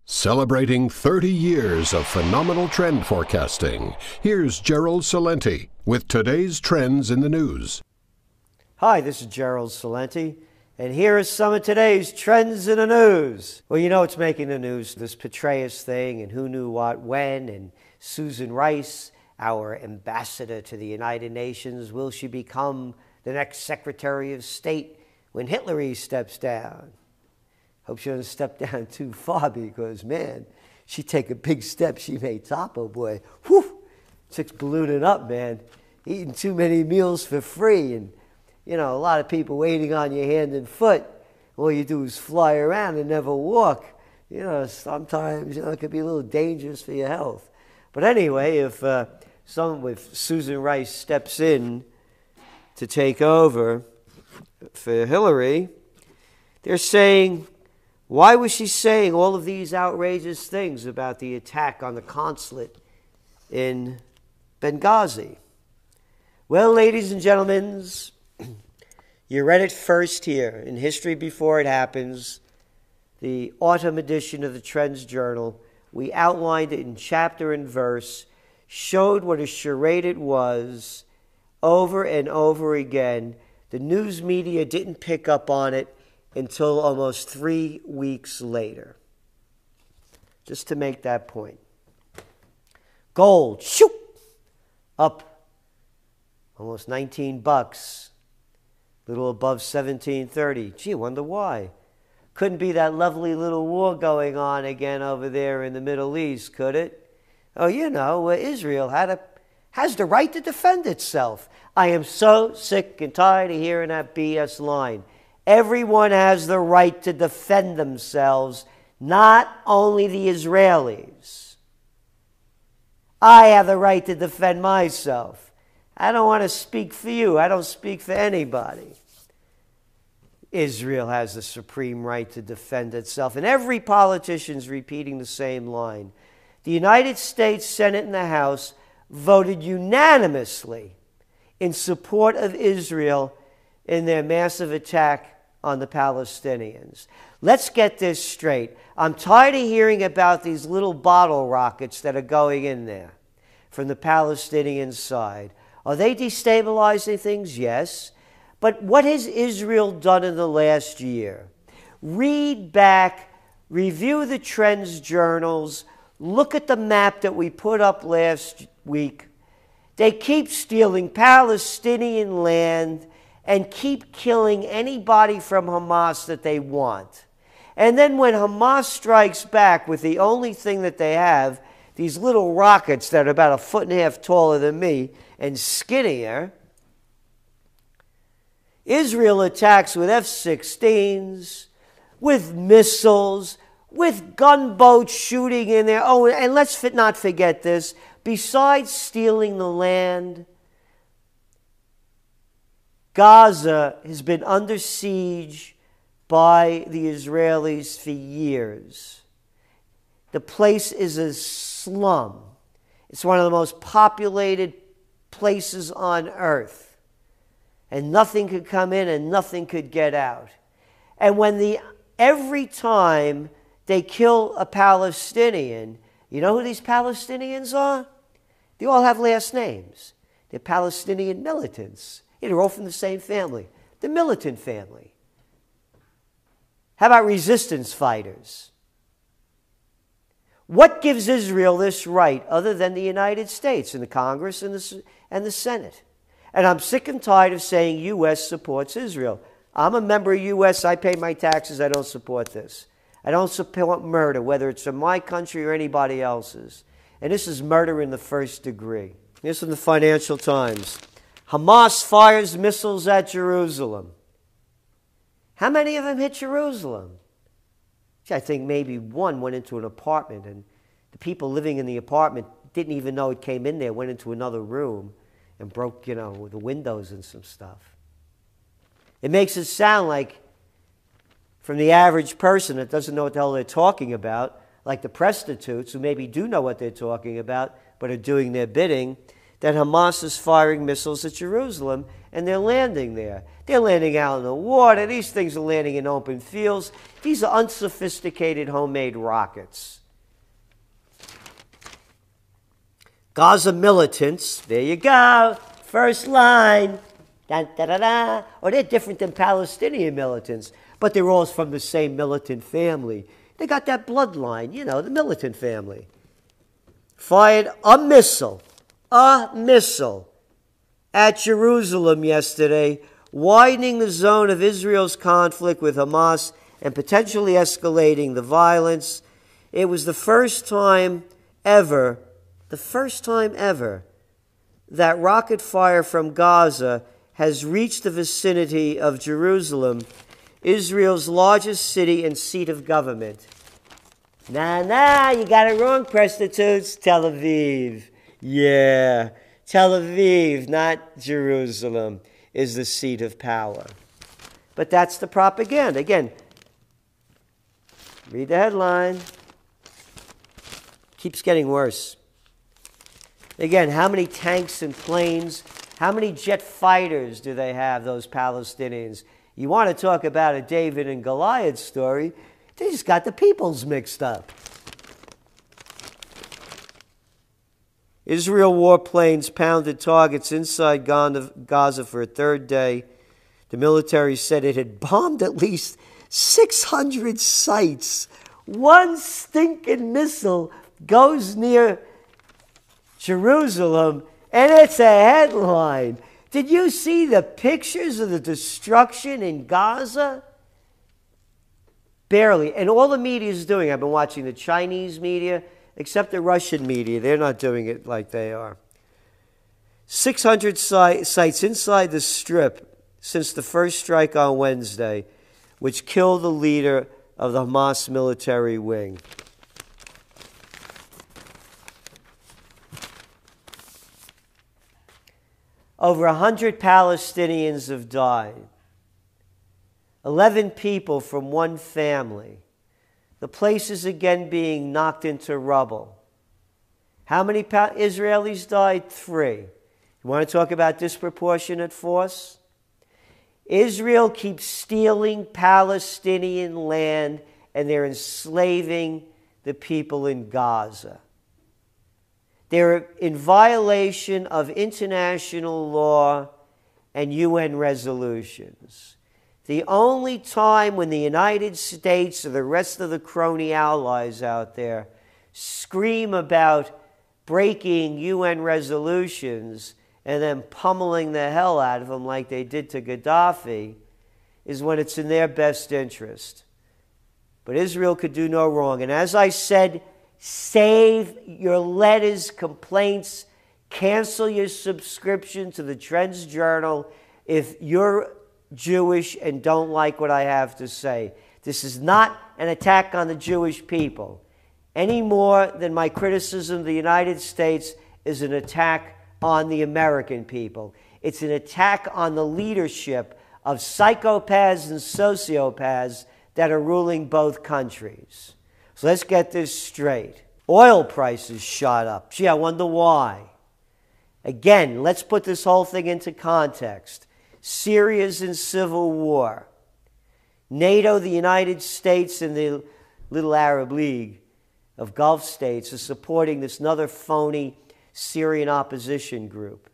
Celebrating 30 years of phenomenal trend forecasting, here's GERALD CELENTE with today's trends in the news. Hi, this is GERALD CELENTE, and here are some of today's trends in the news. Well, you know what's making the news, this Petraeus thing, and who knew what when, and Susan Rice, our ambassador to the United Nations, will she become the next Secretary of State when Hitler steps down? Hope she doesn't step down too far because, man, she'd take a big step. She may topple, boy. Whew! Chick's ballooning up, man. Eating too many meals for free. And, you know, a lot of people waiting on your hand and foot. All you do is fly around and never walk. You know, sometimes, you know, it could be a little dangerous for your health. But anyway, if Susan Rice steps in to take over for Hillary, they're saying, why was she saying all of these outrageous things about the attack on the consulate in Benghazi? Well, ladies and gentlemen, you read it first here in History Before It Happens, the autumn edition of the Trends Journal. We outlined it in chapter and verse, showed what a charade it was over and over again. The news media didn't pick up on it until almost 3 weeks later. Just to make that point. Gold, shoot, up almost 19 bucks, little above 1730. Gee, wonder why. Couldn't be that lovely little war going on again over there in the Middle East, could it? Oh, you know, Israel has the right to defend itself. I am so sick and tired of hearing that BS line. Everyone has the right to defend themselves, not only the Israelis. I have the right to defend myself. I don't want to speak for you. I don't speak for anybody. Israel has the supreme right to defend itself. And every politician's repeating the same line. The United States Senate and the House voted unanimously in support of Israel in their massive attack on the Palestinians. Let's get this straight. I'm tired of hearing about these little bottle rockets that are going in there from the Palestinian side. Are they destabilizing things? Yes. But what has Israel done in the last year? Read back, review the trends journals, look at the map that we put up last week. They keep stealing Palestinian land and keep killing anybody from Hamas that they want. And then when Hamas strikes back with the only thing that they have, these little rockets that are about 1.5 feet taller than me and skinnier, Israel attacks with F-16s, with missiles, with gunboats shooting in there. Oh, and let's not forget this. Besides stealing the land, Gaza has been under siege by the Israelis for years. The place is a slum. It's one of the most populated places on earth. And nothing could come in and nothing could get out. And every time they kill a Palestinian, you know who these Palestinians are? They all have last names. They're Palestinian militants. They're all from the same family, the militant family. How about resistance fighters? What gives Israel this right other than the United States and the Congress and the Senate? And I'm sick and tired of saying U.S. supports Israel. I'm a member of U.S. I pay my taxes. I don't support this. I don't support murder, whether it's in my country or anybody else's. And this is murder in the first degree. Here's from the Financial Times. Hamas fires missiles at Jerusalem. How many of them hit Jerusalem? I think maybe one went into an apartment, and the people living in the apartment didn't even know it came in there, went into another room and broke, you know, the windows and some stuff. It makes it sound like, from the average person that doesn't know what the hell they're talking about, like the prostitutes who maybe do know what they're talking about but are doing their bidding, that Hamas is firing missiles at Jerusalem, and they're landing there. They're landing out in the water. These things are landing in open fields. These are unsophisticated homemade rockets. Gaza militants, there you go, first line. Da, da, da, da. Or they're different than Palestinian militants, but they're all from the same militant family. They got that bloodline, you know, the militant family. Fired a missile at Jerusalem yesterday, widening the zone of Israel's conflict with Hamas and potentially escalating the violence. It was the first time ever that rocket fire from Gaza has reached the vicinity of Jerusalem, Israel's largest city and seat of government. Nah, you got it wrong, prostitutes. Tel Aviv. Yeah, Tel Aviv, not Jerusalem, is the seat of power. But that's the propaganda. Again, read the headline. Keeps getting worse. Again, how many tanks and planes, how many jet fighters do they have, those Palestinians? You want to talk about a David and Goliath story, they just got the peoples mixed up. Israel warplanes pounded targets inside Gaza for a third day. The military said it had bombed at least 600 sites. One stinking missile goes near Jerusalem, and it's a headline. Did you see the pictures of the destruction in Gaza? Barely. And all the media is doing, I've been watching the Chinese media, except the Russian media. They're not doing it like they are. 600 sites inside the Strip since the first strike on Wednesday, which killed the leader of the Hamas military wing. Over 100 Palestinians have died. 11 people from one family. The place is again being knocked into rubble. How many Israelis died? 3. You want to talk about disproportionate force? Israel keeps stealing Palestinian land, and they're enslaving the people in Gaza. They're in violation of international law and UN resolutions. The only time when the United States or the rest of the crony allies out there scream about breaking UN resolutions and then pummeling the hell out of them like they did to Gaddafi is when it's in their best interest. But Israel could do no wrong. And as I said, save your letters, complaints, cancel your subscription to the Trends Journal if you're Jewish and don't like what I have to say. This is not an attack on the Jewish people, any more than my criticism of the United States is an attack on the American people. It's an attack on the leadership of psychopaths and sociopaths that are ruling both countries. So let's get this straight. Oil prices shot up. Gee, I wonder why. Again, let's put this whole thing into context. Syria's in civil war. NATO, the United States, and the little Arab League of Gulf states are supporting this other phony Syrian opposition group.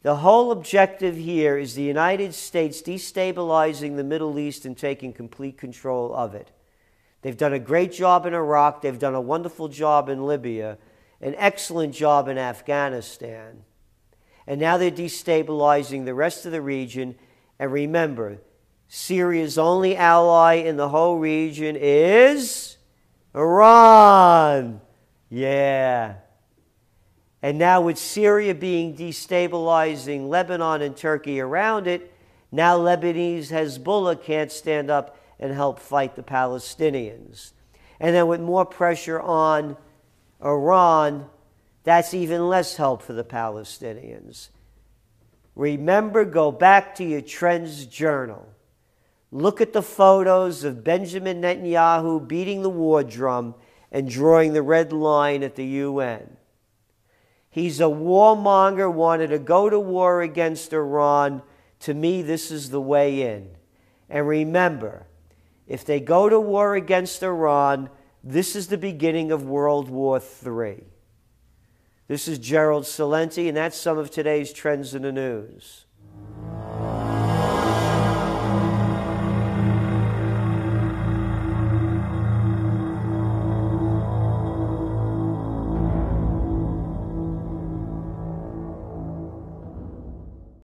The whole objective here is the United States destabilizing the Middle East and taking complete control of it. They've done a great job in Iraq. They've done a wonderful job in Libya, an excellent job in Afghanistan. And now they're destabilizing the rest of the region. And remember, Syria's only ally in the whole region is Iran. Yeah. And now with Syria being destabilizing Lebanon and Turkey around it, now Lebanese Hezbollah can't stand up and help fight the Palestinians. And then with more pressure on Iran, that's even less help for the Palestinians. Remember, go back to your Trends Journal. Look at the photos of Benjamin Netanyahu beating the war drum and drawing the red line at the UN. He's a warmonger, wanted to go to war against Iran. To me, this is the way in. And remember, if they go to war against Iran, this is the beginning of World War III. This is Gerald Celente, and that's some of today's trends in the news.